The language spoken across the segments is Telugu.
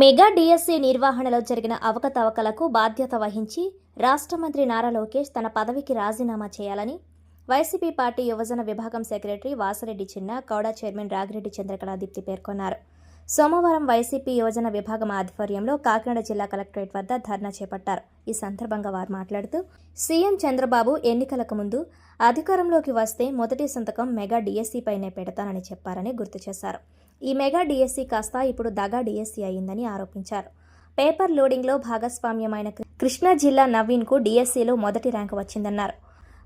మెగా డిఎస్సి నిర్వహణలో జరిగిన అవకతవకలకు బాధ్యత వహించి రాష్ట్ర మంత్రి నారా లోకేష్ తన పదవికి రాజీనామా చేయాలని వైసీపీ పార్టీ యువజన విభాగం సెక్రటరీ వాసిరెడ్డి చిన్న, కౌడ చైర్మన్ రాగిరెడ్డి చంద్రకళాదీప్తి పేర్కొన్నారు. సోమవారం వైసీపీ యువజన విభాగం ఆధ్వర్యంలో కాకినాడ జిల్లా కలెక్టరేట్ వద్ద ధర్నా చేపట్టారు. ఈ సందర్భంగా వారు మాట్లాడుతూ సీఎం చంద్రబాబు ఎన్నికలకు ముందు అధికారంలోకి వస్తే మొదటి సంతకం మెగా డిఎస్సిపైనే పెడతానని చెప్పారని గుర్తు చేశారు. ఈ మెగా డిఎస్సి కాస్త ఇప్పుడు దగా డిఎస్సి అయిందని ఆరోపించారు. పేపర్ లోడింగ్లో భాగస్వామ్యమైన కృష్ణా జిల్లా నవీన్కు డిఎస్సిలో మొదటి ర్యాంకు వచ్చిందన్నారు.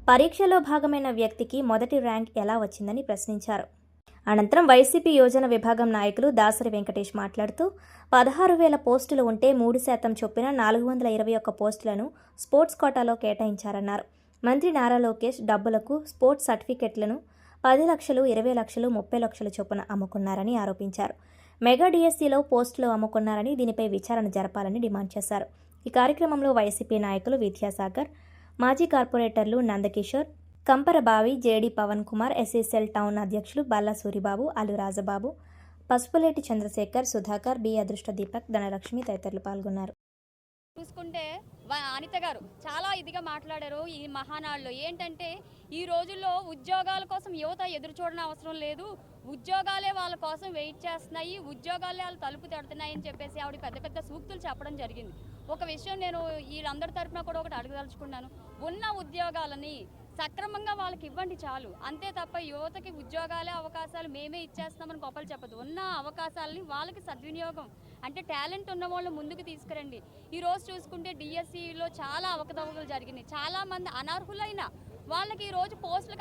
పరీక్షలో భాగమైన వ్యక్తికి మొదటి ర్యాంక్ ఎలా వచ్చిందని ప్రశ్నించారు. అనంతరం వైసీపీ యోజన విభాగం నాయకులు దాసరి వెంకటేష్ మాట్లాడుతూ 16,000 పోస్టులు ఉంటే 3% చొప్పున 421 పోస్టులను స్పోర్ట్స్ కోటాలో కేటాయించారన్నారు. మంత్రి నారా లోకేష్ డబ్బులకు స్పోర్ట్స్ సర్టిఫికెట్లను 10 లక్షలు, 20 లక్షలు, 30 లక్షల చొప్పున అమ్ముకున్నారని ఆరోపించారు. మెగా డిఎస్సిలో పోస్టులు అమ్ముకున్నారని దీనిపై విచారణ జరపాలని డిమాండ్ చేశారు. ఈ కార్యక్రమంలో వైసీపీ నాయకులు విద్యాసాగర్, మాజీ కార్పొరేటర్లు Nandakishore, Kamparabavi, JD Pavan Kumar, SSL town అధ్యక్షులు బల్లా సూరిబాబు, అల్లు రాజబాబు, పసుపులేటి చంద్రశేఖర్, సుధాకర్, బి అదృష్ట దీపక్, ధనలక్ష్మి తదితరులు పాల్గొన్నారు. చూసుకుంటే అనిత గారు చాలా ఇదిగా మాట్లాడారు. ఈ మహానాడులో ఏంటంటే ఈ రోజుల్లో ఉద్యోగాల కోసం యువత ఎదురు చూడని అవసరం లేదు, ఉద్యోగాలే వాళ్ళ కోసం వెయిట్ చేస్తున్నాయి, ఉద్యోగాలే వాళ్ళు తలుపు తడుతున్నాయి అని చెప్పేసి ఆవిడ పెద్ద పెద్ద సూక్తులు చెప్పడం జరిగింది. ఒక విషయం నేను వీళ్ళందరి తరఫున కూడా ఒకటి అడగదలుచుకున్నాను. ఉన్న ఉద్యోగాలని సక్రమంగా వాళ్ళకి ఇవ్వండి చాలు, అంతే తప్ప యువతకి ఉద్యోగాలే అవకాశాలు మేమే ఇచ్చేస్తామని గొప్పలు చెప్పదు. ఉన్న అవకాశాలని వాళ్ళకి సద్వినియోగం అంటే టాలెంట్ ఉన్న వాళ్ళు ముందుకు తీసుకురండి. ఈరోజు చూసుకుంటే డిఎస్సిలో చాలా అవకతవకలు జరిగినాయి. చాలామంది అనర్హులైన వాళ్ళకి ఈరోజు పోస్టులు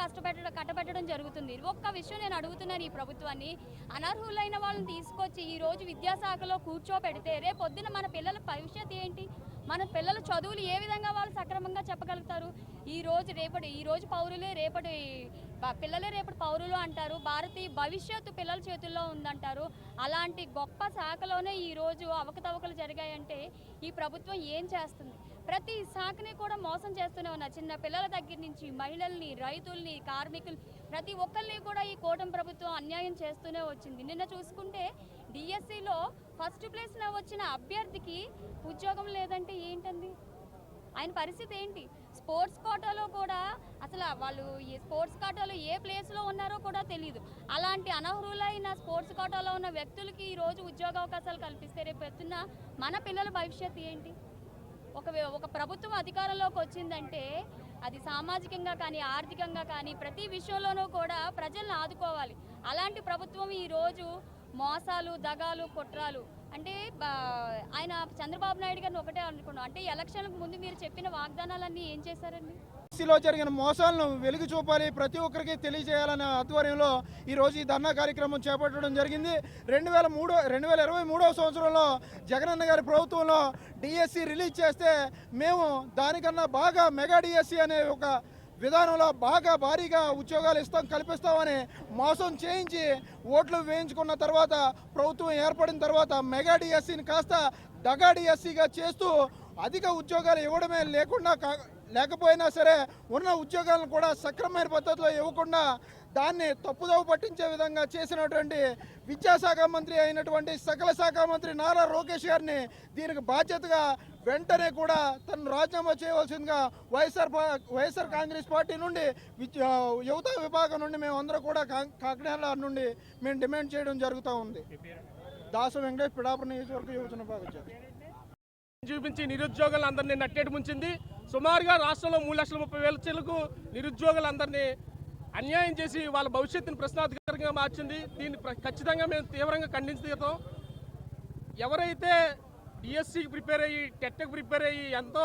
కట్టబెట్టడం జరుగుతుంది. ఒక్క విషయం నేను అడుగుతున్నాను ఈ ప్రభుత్వాన్ని, అనర్హులైన వాళ్ళని తీసుకొచ్చి ఈరోజు విద్యాశాఖలో కూర్చోబెడితే రేపొద్దున మన పిల్లల భవిష్యత్తు ఏంటి? మన పిల్లల చదువులు ఏ విధంగా వాళ్ళు సక్రమంగా చెప్పగలుగుతారు? ఈరోజు పౌరులే రేపటి పిల్లలే రేపటి పౌరులు అంటారు. భారతీయ భవిష్యత్తు పిల్లల చేతుల్లో ఉందంటారు. అలాంటి గొప్ప శాఖలోనే ఈరోజు అవకతవకలు జరిగాయంటే ఈ ప్రభుత్వం ఏం చేస్తుంది? ప్రతి శాఖని కూడా మోసం చేస్తూనే ఉన్నారు. చిన్న పిల్లల దగ్గర నుంచి మహిళల్ని, రైతుల్ని, కార్మికులు ప్రతి ఒక్కరిని కూడా ఈ కూటమి ప్రభుత్వం అన్యాయం చేస్తూనే వచ్చింది. నిన్న చూసుకుంటే డిఎస్సిలో ఫస్ట్ ప్లేస్లో వచ్చిన అభ్యర్థికి ఉద్యోగం లేదంటే ఏంటండి ఆయన పరిస్థితి ఏంటి? స్పోర్ట్స్ కోటాలో కూడా అసలు వాళ్ళు ఈ స్పోర్ట్స్ కోటాలో ఏ ప్లేస్లో ఉన్నారో కూడా తెలియదు. అలాంటి అనర్హులైన స్పోర్ట్స్ కోటాలో ఉన్న వ్యక్తులకి ఈరోజు ఉద్యోగ అవకాశాలు కల్పిస్తే రేపు ఎత్తున్న మన పిల్లల భవిష్యత్తు ఏంటి? ఒక ప్రభుత్వం అధికారంలోకి వచ్చిందంటే అది సామాజికంగా కానీ ఆర్థికంగా కానీ ప్రతి విషయంలోనూ కూడా ప్రజలను ఆదుకోవాలి. అలాంటి ప్రభుత్వం ఈరోజు మోసాలు, దగాలు, కుట్రాలు అంటే ఆయన చంద్రబాబు నాయుడు గారిని ఒకటే అనుకున్నాం అంటే ఎలక్షన్లకు ముందు మీరు చెప్పిన వాగ్దానాలన్నీ ఏం చేశారండి? లో జరిగిన మోసాలను వెలుగు చూపాలి, ప్రతి ఒక్కరికి తెలియజేయాలనే ఆధ్వర్యంలో ఈరోజు ఈ ధర్నా కార్యక్రమం చేపట్టడం జరిగింది. 2023 సంవత్సరంలో జగనన్న గారి ప్రభుత్వంలో డిఎస్సి రిలీజ్ చేస్తే మేము దానికన్నా బాగా మెగా డిఎస్సి అనే ఒక విధానంలో బాగా భారీగా ఉద్యోగాలు కల్పిస్తామని మోసం చేయించి ఓట్లు వేయించుకున్న తర్వాత ప్రభుత్వం ఏర్పడిన తర్వాత మెగా డిఎస్సిని కాస్త దగా డిఎస్సిగా చేస్తూ అధిక ఉద్యోగాలు ఇవ్వడమే లేకపోయినా సరే ఉన్న ఉద్యోగాలను కూడా సక్రమమైన పద్ధతిలో ఇవ్వకుండా దాన్ని తప్పుదోవ పట్టించే విధంగా చేసినటువంటి విద్యాశాఖ మంత్రి అయినటువంటి సకల శాఖ మంత్రి నారా లోకేష్ గారిని దీనికి బాధ్యతగా వెంటనే కూడా తను రాజీనామా చేయవలసిందిగా వైఎస్ఆర్ కాంగ్రెస్ పార్టీ నుండి యువత విభాగం నుండి మేము అందరూ కూడా కాకినాడ నుండి మేము డిమాండ్ చేయడం జరుగుతూ ఉంది. దాసు వెంకటేష్, పిడాపురం నియోజకవర్గ యువజన విభాగం చూపించి నిరుద్యోగులందరినీ నట్టేటి ముంచింది. సుమారుగా రాష్ట్రంలో 3,30,000 చిలకు నిరుద్యోగులందరినీ అన్యాయం చేసి వాళ్ళ భవిష్యత్తును ప్రశ్నార్థకంగా మార్చింది. దీన్ని ఖచ్చితంగా మేము తీవ్రంగా ఖండించుతాం. ఎవరైతే డిఎస్సికి ప్రిపేర్ అయ్యి, టెట్కి ప్రిపేర్ అయ్యి ఎంతో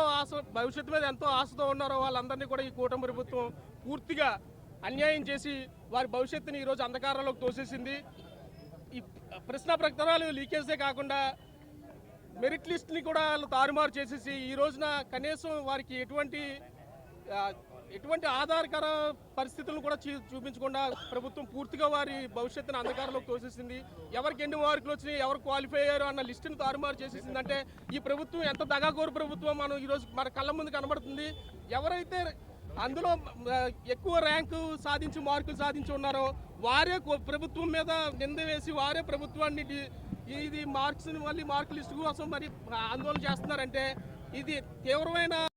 భవిష్యత్తు మీద ఎంతో ఆశతో ఉన్నారో వాళ్ళందరినీ కూడా ఈ కూటమి ప్రభుత్వం పూర్తిగా అన్యాయం చేసి వారి భవిష్యత్తుని ఈరోజు అంధకారంలోకి తోసేసింది. ఈ ప్రశ్నాపత్రాలు లీకేజే కాకుండా మెరిట్ లిస్ట్ని కూడా తారుమారు చేసేసి ఈ రోజున కనీసం వారికి ఎటువంటి ఆధారకర పరిస్థితులను కూడా చూపించకుండా ప్రభుత్వం పూర్తిగా వారి భవిష్యత్తును అంధకారంలోకి తోసేసింది. ఎవరికి ఎన్ని మార్కులు వచ్చినాయి, ఎవరు క్వాలిఫై అయ్యారు అన్న లిస్టును తారుమారు చేసేసింది. అంటే ఈ ప్రభుత్వం ఎంత దగాకోరు ప్రభుత్వం మనం ఈరోజు మన కళ్ళ ముందు కనబడుతుంది. ఎవరైతే అందులో ఎక్కువ ర్యాంకు సాధించి మార్కులు సాధించి ఉన్నారో వారే ప్రభుత్వం మీద నింద వేసి వారే ప్రభుత్వాన్ని ఇది మళ్ళీ మార్కు లిస్టు కోసం మరి ఆందోళన చేస్తున్నారంటే ఇది తీవ్రమైన